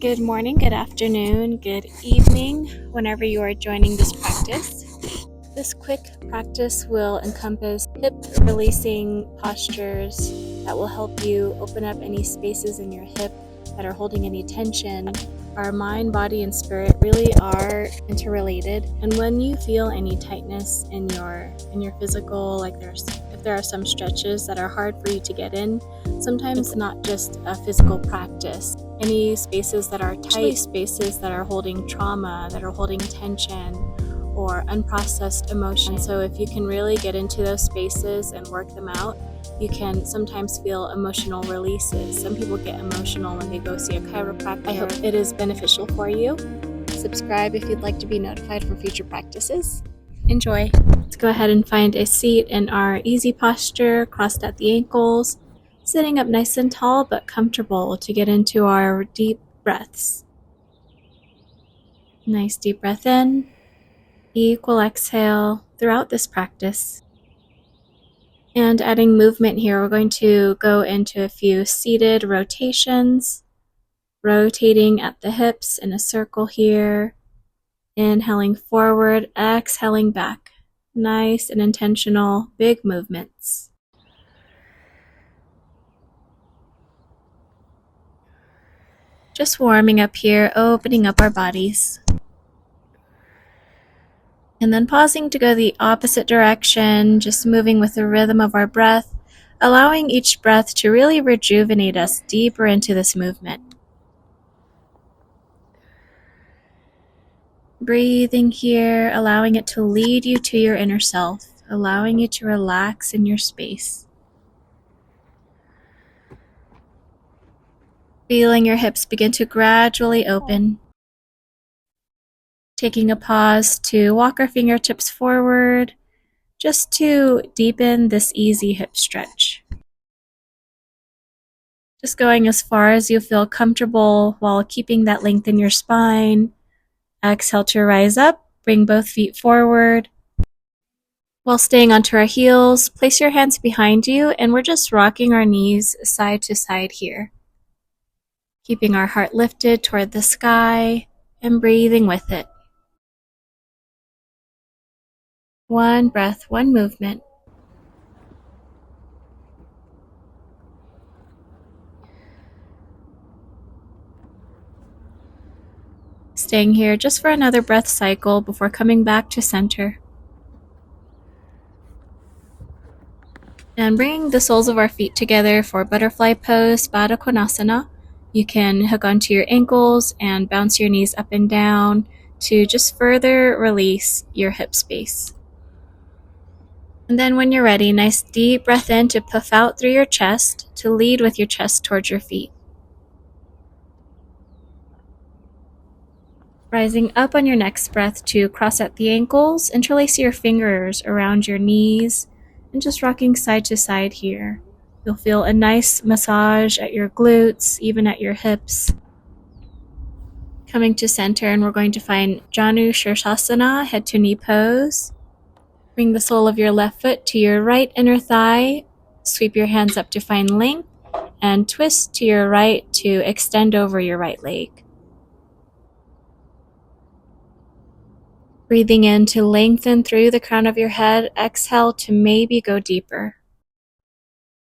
Good morning, good afternoon, good evening, whenever you are joining this practice. This quick practice will encompass hip releasing postures that will help you open up any spaces in your hip that are holding any tension. Our mind, body, and spirit really are interrelated, and when you feel any tightness in your physical, like if there are some stretches that are hard for you to get in, sometimes it's not just a physical practice. Any spaces that are tight, spaces that are holding trauma, that are holding tension, or unprocessed emotion. So if you can really get into those spaces and work them out, you can sometimes feel emotional releases. Some people get emotional when they go see a chiropractor. I hope it is beneficial for you. Subscribe if you'd like to be notified for future practices. Enjoy. Let's go ahead and find a seat in our easy posture, crossed at the ankles, sitting up nice and tall but comfortable to get into our deep breaths. Nice deep breath in. Equal exhale throughout this practice. And adding movement here, we're going to go into a few seated rotations, rotating at the hips in a circle here, inhaling forward, exhaling back. Nice and intentional, big movements. Just warming up here, opening up our bodies. And then pausing to go the opposite direction, just moving with the rhythm of our breath, allowing each breath to really rejuvenate us deeper into this movement. Breathing here, allowing it to lead you to your inner self, allowing you to relax in your space. Feeling your hips begin to gradually open. Taking a pause to walk our fingertips forward, just to deepen this easy hip stretch. Just going as far as you feel comfortable while keeping that length in your spine. Exhale to rise up, bring both feet forward. While staying onto our heels, place your hands behind you, and we're just rocking our knees side to side here. Keeping our heart lifted toward the sky and breathing with it. One breath, one movement. Staying here just for another breath cycle before coming back to center. And bringing the soles of our feet together for butterfly pose, Baddha Konasana. You can hook onto your ankles and bounce your knees up and down to just further release your hip space. And then when you're ready, nice deep breath in to puff out through your chest, to lead with your chest towards your feet. Rising up on your next breath to cross at the ankles, interlace your fingers around your knees, and just rocking side to side here. You'll feel a nice massage at your glutes, even at your hips. Coming to center, and we're going to find Janu Shirshasana, head to knee pose. Bring the sole of your left foot to your right inner thigh. Sweep your hands up to find length, and twist to your right to extend over your right leg. Breathing in to lengthen through the crown of your head. Exhale to maybe go deeper.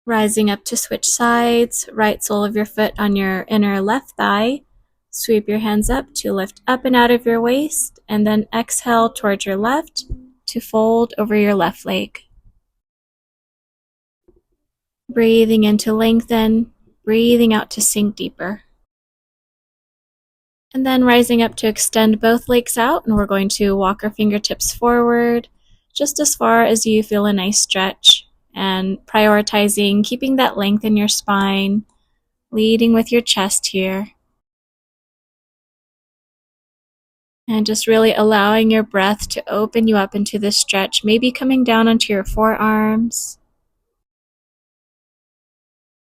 Rising up to switch sides. Right sole of your foot on your inner left thigh. Sweep your hands up to lift up and out of your waist, and then exhale towards your left to fold over your left leg. Breathing in to lengthen, breathing out to sink deeper. And then rising up to extend both legs out, and we're going to walk our fingertips forward just as far as you feel a nice stretch, and prioritizing keeping that length in your spine, leading with your chest here. And just really allowing your breath to open you up into this stretch, maybe coming down onto your forearms.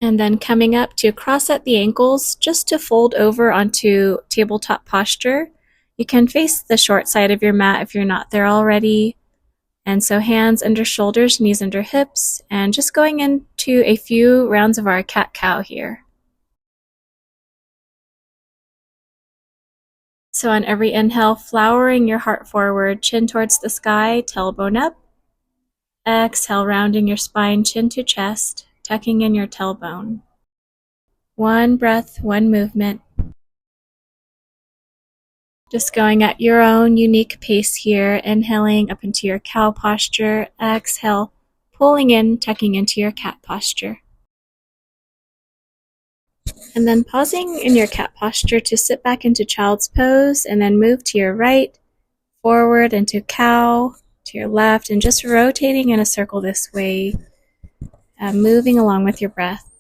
And then coming up to cross at the ankles, just to fold over onto tabletop posture. You can face the short side of your mat if you're not there already. And so hands under shoulders, knees under hips, and just going into a few rounds of our cat-cow here. So on every inhale, flowering your heart forward, chin towards the sky, tailbone up. Exhale, rounding your spine, chin to chest, tucking in your tailbone. One breath, one movement. Just going at your own unique pace here, inhaling up into your cow posture, exhale, pulling in, tucking into your cat posture. And then pausing in your cat posture to sit back into child's pose, and then move to your right, forward into cow, to your left, and just rotating in a circle this way, moving along with your breath.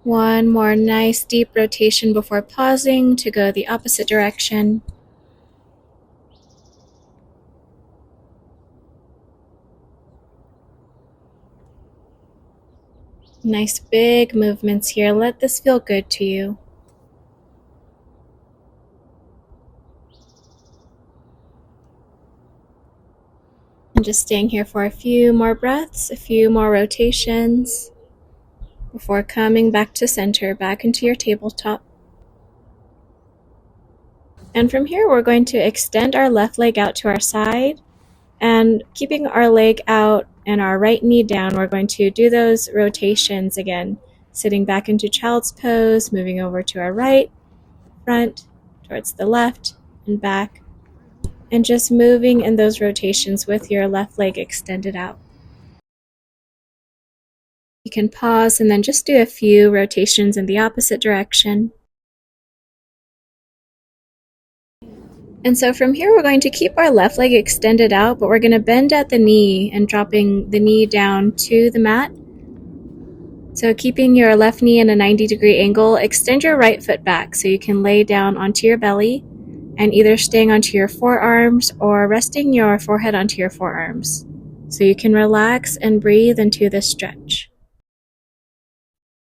One more nice deep rotation before pausing to go the opposite direction. Nice big movements here. Let this feel good to you. And just staying here for a few more breaths, a few more rotations before coming back to center, back into your tabletop. And from here, we're going to extend our left leg out to our side, and keeping our leg out and our right knee down, we're going to do those rotations again, sitting back into child's pose, moving over to our right, front, towards the left, and back, and just moving in those rotations with your left leg extended out. You can pause and then just do a few rotations in the opposite direction. And so from here, we're going to keep our left leg extended out, but we're going to bend at the knee and dropping the knee down to the mat. So keeping your left knee in a 90-degree angle, extend your right foot back so you can lay down onto your belly and either staying onto your forearms or resting your forehead onto your forearms. So you can relax and breathe into this stretch.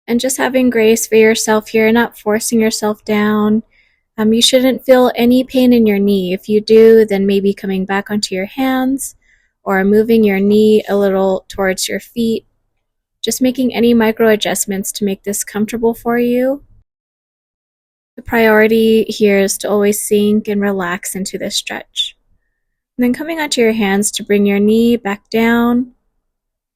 And just having grace for yourself here, not forcing yourself down. You shouldn't feel any pain in your knee. If you do, then maybe coming back onto your hands or moving your knee a little towards your feet. Just making any micro adjustments to make this comfortable for you. The priority here is to always sink and relax into this stretch. And then coming onto your hands to bring your knee back down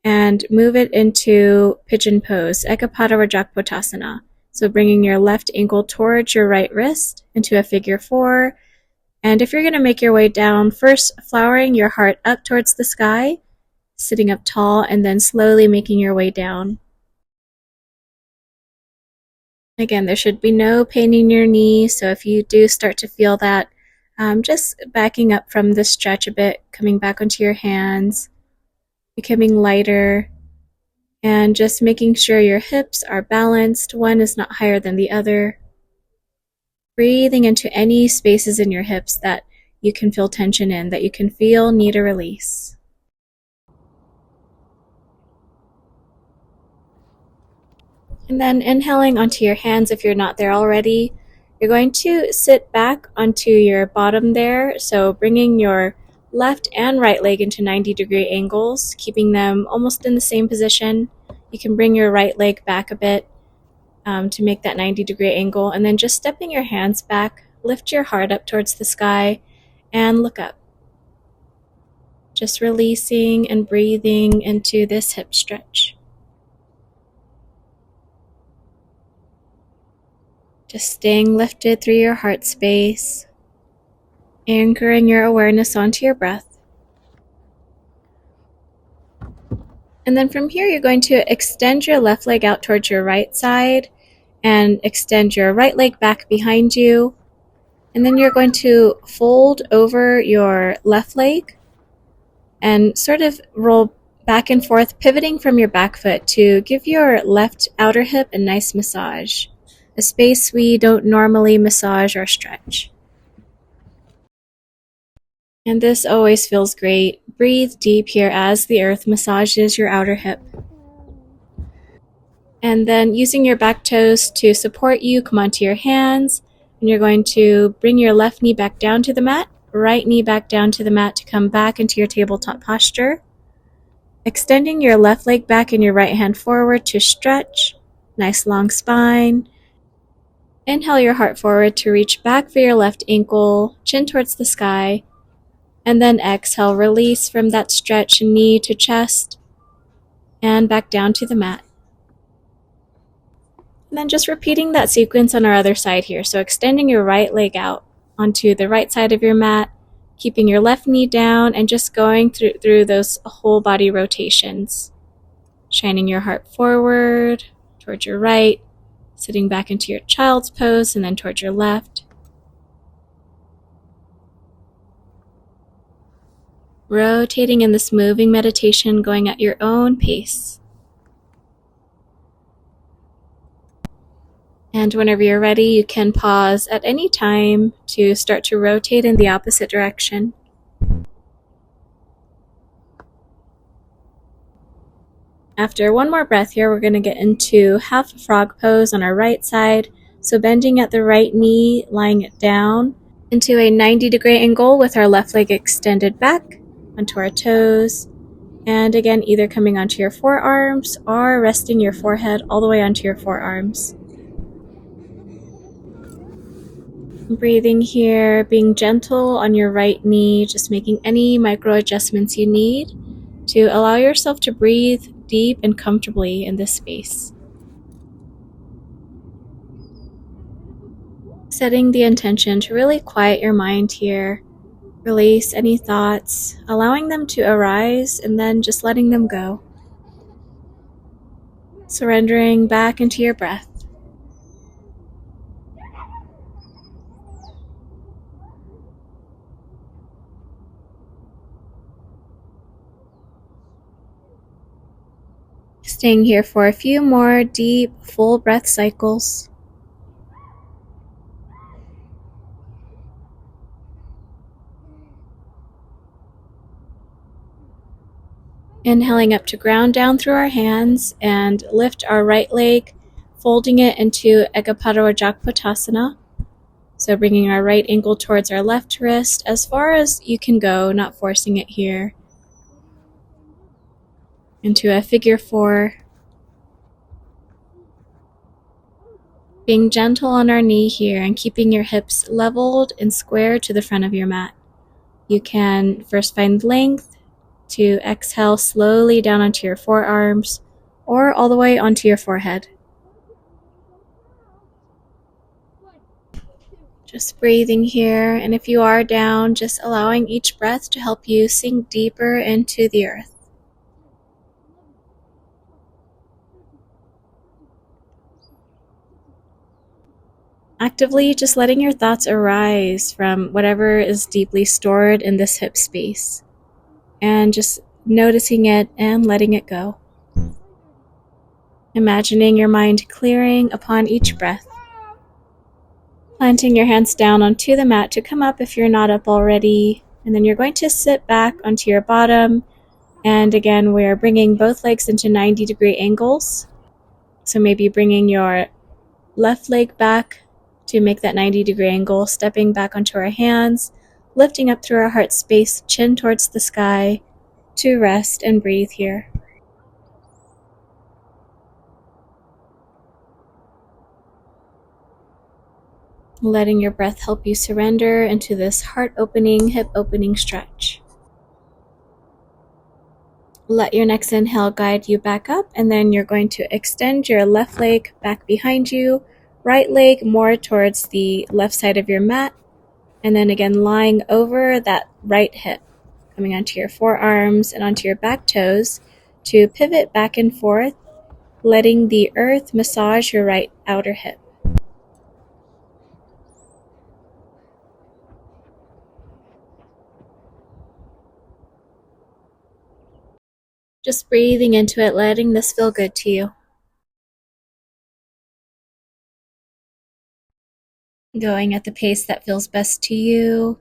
and move it into pigeon pose, Ekapada Rajakpotasana. So bringing your left ankle towards your right wrist into a figure 4. And if you're going to make your way down, first flowering your heart up towards the sky, sitting up tall, and then slowly making your way down. Again, there should be no pain in your knee, so if you do start to feel that, just backing up from the stretch a bit, coming back onto your hands, becoming lighter, and just making sure your hips are balanced. One is not higher than the other. Breathing into any spaces in your hips that you can feel tension in, that you can feel need a release. And then inhaling onto your hands if you're not there already. You're going to sit back onto your bottom there, so bringing your left and right leg into 90-degree angles, keeping them almost in the same position. You can bring your right leg back a bit to make that 90-degree angle, and then just stepping your hands back, lift your heart up towards the sky, and look up. Just releasing and breathing into this hip stretch. Just staying lifted through your heart space, anchoring your awareness onto your breath. And then from here, you're going to extend your left leg out towards your right side and extend your right leg back behind you. And then you're going to fold over your left leg and sort of roll back and forth, pivoting from your back foot to give your left outer hip a nice massage, a space we don't normally massage or stretch. And this always feels great. Breathe deep here as the earth massages your outer hip. And then using your back toes to support you, come onto your hands, and you're going to bring your left knee back down to the mat, right knee back down to the mat to come back into your tabletop posture. Extending your left leg back and your right hand forward to stretch. Nice long spine. Inhale your heart forward to reach back for your left ankle, chin towards the sky. And then exhale, release from that stretch, knee to chest, and back down to the mat. And then just repeating that sequence on our other side here. So extending your right leg out onto the right side of your mat, keeping your left knee down, and just going through those whole body rotations. Shining your heart forward, towards your right, sitting back into your child's pose, and then towards your left. Rotating in this moving meditation, going at your own pace. And whenever you're ready, you can pause at any time to start to rotate in the opposite direction. After one more breath here, we're going to get into half a frog pose on our right side. So bending at the right knee, lying it down into a 90-degree angle with our left leg extended back onto our toes. And again, either coming onto your forearms or resting your forehead all the way onto your forearms. Breathing here, being gentle on your right knee, just making any micro adjustments you need to allow yourself to breathe deep and comfortably in this space. Setting the intention to really quiet your mind here, release any thoughts, allowing them to arise and then just letting them go. Surrendering back into your breath. Staying here for a few more deep, full breath cycles. Inhaling up to ground down through our hands and lift our right leg, folding it into Ekapadarajakpotasana. So bringing our right ankle towards our left wrist as far as you can go, not forcing it here. Into a figure 4. Being gentle on our knee here and keeping your hips leveled and square to the front of your mat. You can first find length to exhale slowly down onto your forearms or all the way onto your forehead. Just breathing here, and if you are down, just allowing each breath to help you sink deeper into the earth. Actively just letting your thoughts arise from whatever is deeply stored in this hip space, and just noticing it and letting it go. Imagining your mind clearing upon each breath. Planting your hands down onto the mat to come up if you're not up already, and then you're going to sit back onto your bottom, and again we're bringing both legs into 90-degree angles. So maybe bringing your left leg back to make that 90-degree angle, stepping back onto our hands, lifting up through our heart space, chin towards the sky, to rest and breathe here. Letting your breath help you surrender into this heart-opening, hip-opening stretch. Let your next inhale guide you back up, and then you're going to extend your left leg back behind you, right leg more towards the left side of your mat, and then again lying over that right hip, coming onto your forearms and onto your back toes to pivot back and forth, letting the earth massage your right outer hip. Just breathing into it, letting this feel good to you. Going at the pace that feels best to you,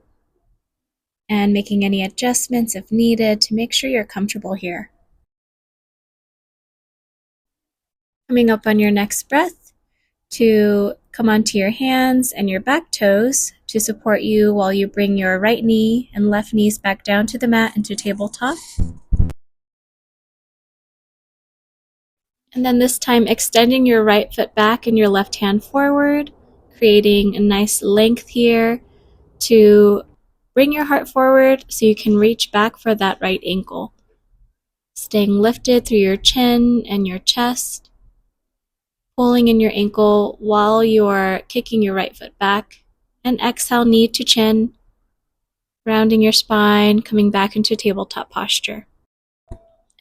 and making any adjustments if needed to make sure you're comfortable here. Coming up on your next breath to come onto your hands and your back toes to support you while you bring your right knee and left knees back down to the mat into tabletop. And then this time extending your right foot back and your left hand forward, creating a nice length here to bring your heart forward so you can reach back for that right ankle. Staying lifted through your chin and your chest, pulling in your ankle while you're kicking your right foot back. And exhale, knee to chin, rounding your spine, coming back into tabletop posture.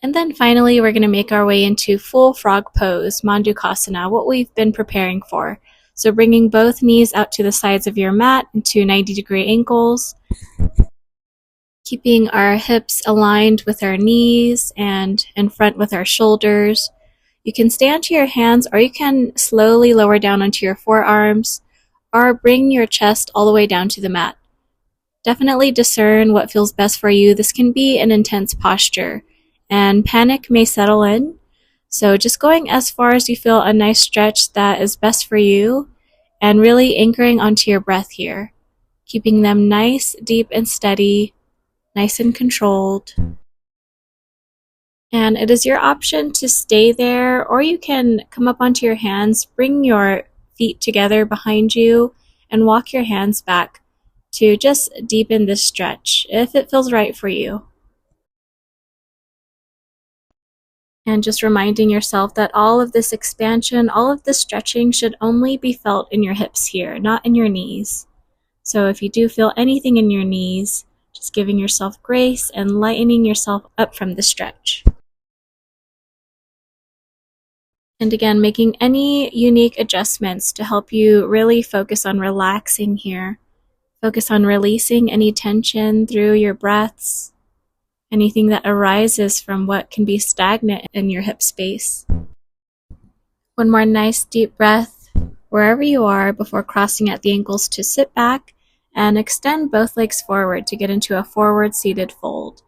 And then finally, we're going to make our way into full frog pose, Mandukasana, what we've been preparing for. So bringing both knees out to the sides of your mat into 90-degree angles, keeping our hips aligned with our knees and in front with our shoulders. You can stay onto your hands, or you can slowly lower down onto your forearms, or bring your chest all the way down to the mat. Definitely discern what feels best for you. This can be an intense posture, and panic may settle in. So just going as far as you feel a nice stretch that is best for you, and really anchoring onto your breath here, keeping them nice, deep, and steady, nice and controlled. And it is your option to stay there, or you can come up onto your hands, bring your feet together behind you, and walk your hands back to just deepen this stretch if it feels right for you. And just reminding yourself that all of this expansion, all of this stretching should only be felt in your hips here, not in your knees. So if you do feel anything in your knees, just giving yourself grace and lightening yourself up from the stretch. And again, making any unique adjustments to help you really focus on relaxing here. Focus on releasing any tension through your breaths, anything that arises from what can be stagnant in your hip space. One more nice deep breath wherever you are before crossing at the ankles to sit back and extend both legs forward to get into a forward seated fold.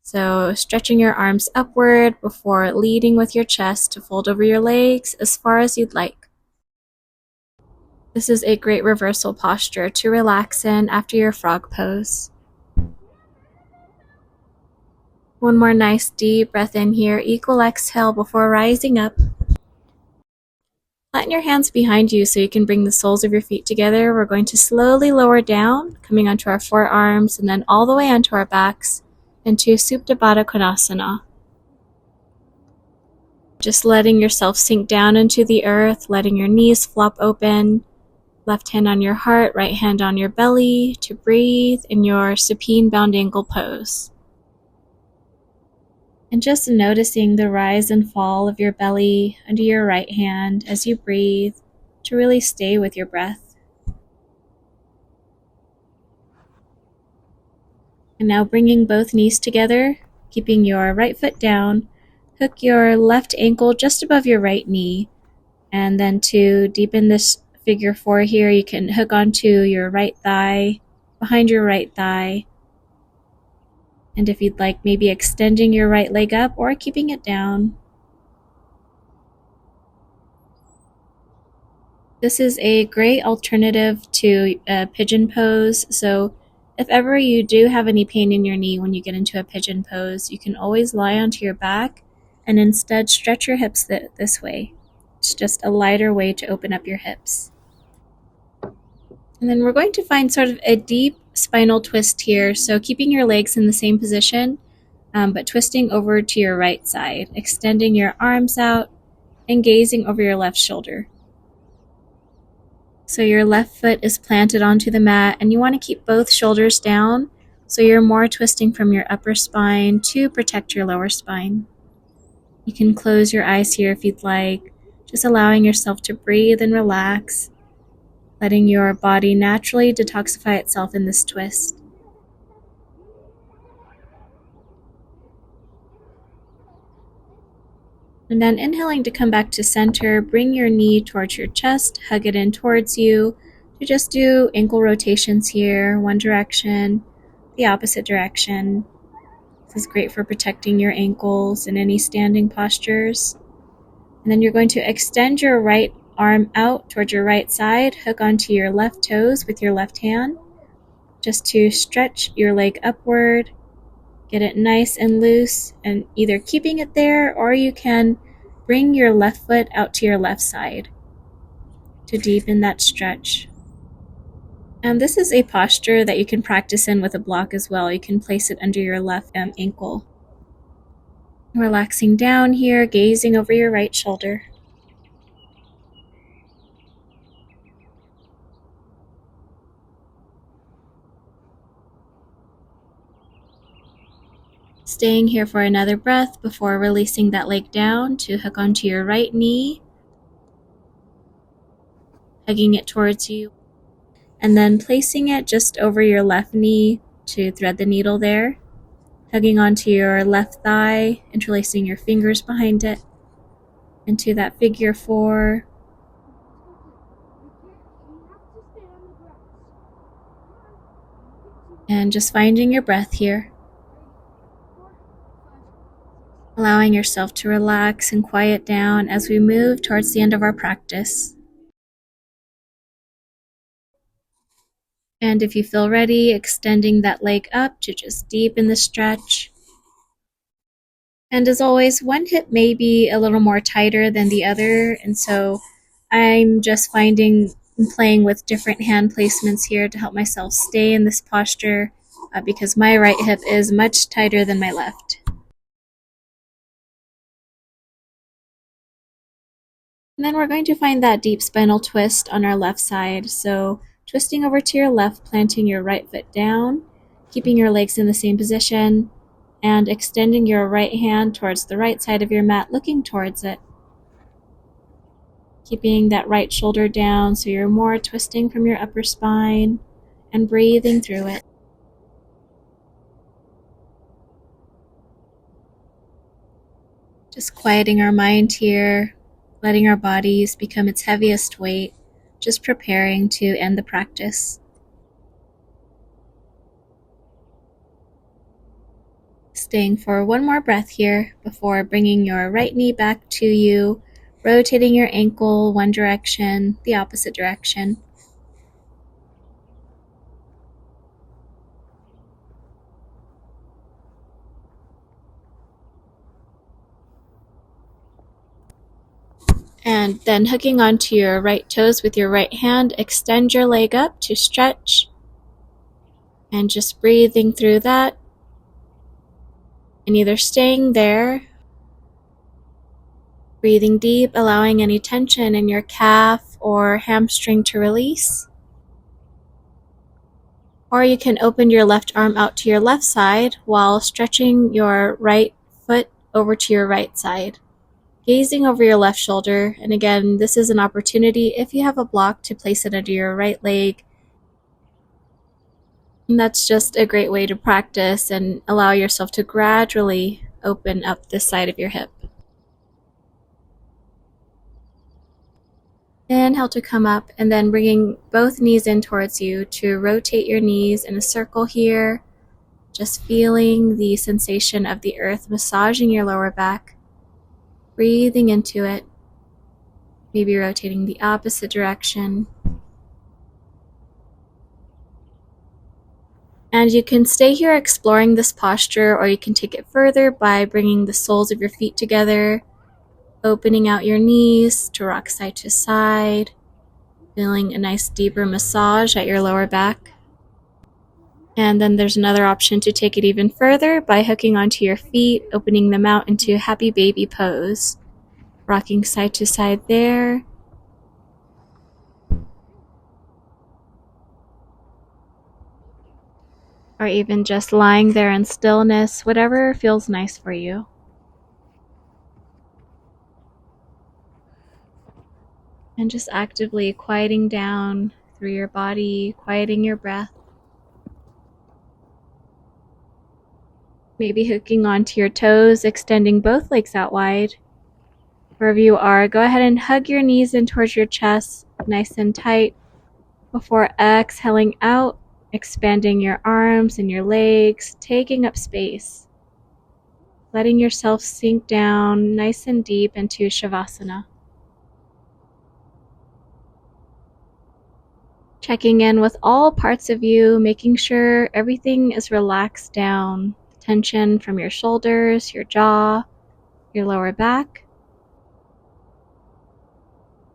So stretching your arms upward before leading with your chest to fold over your legs as far as you'd like. This is a great reversal posture to relax in after your frog pose. One more nice deep breath in here, equal exhale before rising up. Flatten your hands behind you so you can bring the soles of your feet together. We're going to slowly lower down, coming onto our forearms and then all the way onto our backs into Supta Baddha Konasana. Just letting yourself sink down into the earth, letting your knees flop open. Left hand on your heart, right hand on your belly to breathe in your supine bound ankle pose. And just noticing the rise and fall of your belly under your right hand as you breathe to really stay with your breath. And now bringing both knees together, keeping your right foot down, hook your left ankle just above your right knee. And then to deepen this figure 4 here, you can hook onto your right thigh, behind your right thigh. And if you'd like, maybe extending your right leg up or keeping it down. This is a great alternative to a pigeon pose. So if ever you do have any pain in your knee when you get into a pigeon pose, you can always lie onto your back and instead stretch your hips this way. It's just a lighter way to open up your hips. And then we're going to find sort of a deep spinal twist here. So keeping your legs in the same position, but twisting over to your right side, extending your arms out and gazing over your left shoulder. So your left foot is planted onto the mat and you want to keep both shoulders down so you're more twisting from your upper spine to protect your lower spine. You can close your eyes here if you'd like, just allowing yourself to breathe and relax, letting your body naturally detoxify itself in this twist. And then inhaling to come back to center, bring your knee towards your chest, hug it in towards you. You just do ankle rotations here, one direction, the opposite direction. This is great for protecting your ankles in any standing postures. And then you're going to extend your right arm out towards your right side. Hook onto your left toes with your left hand, just to stretch your leg upward. Get it nice and loose, and either keeping it there, or you can bring your left foot out to your left side to deepen that stretch. And this is a posture that you can practice in with a block as well. You can place it under your left ankle. Relaxing down here, gazing over your right shoulder. Staying here for another breath before releasing that leg down to hook onto your right knee, hugging it towards you, and then placing it just over your left knee to thread the needle there, hugging onto your left thigh, interlacing your fingers behind it into that figure 4. And just finding your breath here. Allowing yourself to relax and quiet down as we move towards the end of our practice. And if you feel ready, extending that leg up to just deepen the stretch. And as always, one hip may be a little more tighter than the other, and so I'm just finding and playing with different hand placements here to help myself stay in this posture because my right hip is much tighter than my left. And then we're going to find that deep spinal twist on our left side. So twisting over to your left, planting your right foot down, keeping your legs in the same position, and extending your right hand towards the right side of your mat, looking towards it. Keeping that right shoulder down so you're more twisting from your upper spine and breathing through it. Just quieting our mind here, letting our bodies become its heaviest weight, just preparing to end the practice. Staying for one more breath here before bringing your right knee back to you, rotating your ankle one direction, the opposite direction. And then hooking onto your right toes with your right hand, extend your leg up to stretch. And just breathing through that. And either staying there, breathing deep, allowing any tension in your calf or hamstring to release. Or you can open your left arm out to your left side while stretching your right foot over to your right side. Gazing over your left shoulder, and again, this is an opportunity if you have a block to place it under your right leg. And that's just a great way to practice and allow yourself to gradually open up this side of your hip. Inhale to come up, and then bringing both knees in towards you to rotate your knees in a circle here. Just feeling the sensation of the earth massaging your lower back. Breathing into it. Maybe rotating the opposite direction. And you can stay here exploring this posture, or you can take it further by bringing the soles of your feet together, opening out your knees to rock side to side, feeling a nice deeper massage at your lower back. And then there's another option to take it even further by hooking onto your feet, opening them out into happy baby pose, rocking side to side there. Or even just lying there in stillness, whatever feels nice for you. And just actively quieting down through your body, quieting your breath. Maybe hooking onto your toes, extending both legs out wide. Wherever you are, go ahead and hug your knees in towards your chest, nice and tight, before exhaling out, expanding your arms and your legs, taking up space. Letting yourself sink down nice and deep into Shavasana. Checking in with all parts of you, making sure everything is relaxed down. Tension from your shoulders, your jaw, your lower back.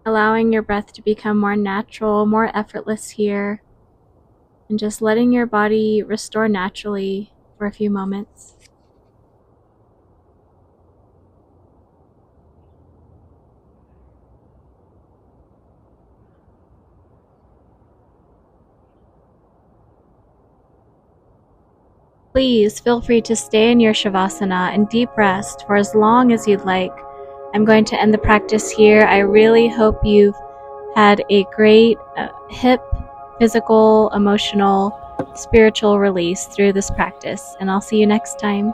Allowing your breath to become more natural, more effortless here. And just letting your body restore naturally for a few moments. Please feel free to stay in your Shavasana and deep rest for as long as you'd like. I'm going to end the practice here. I really hope you've had a great hip, physical, emotional, spiritual release through this practice, and I'll see you next time.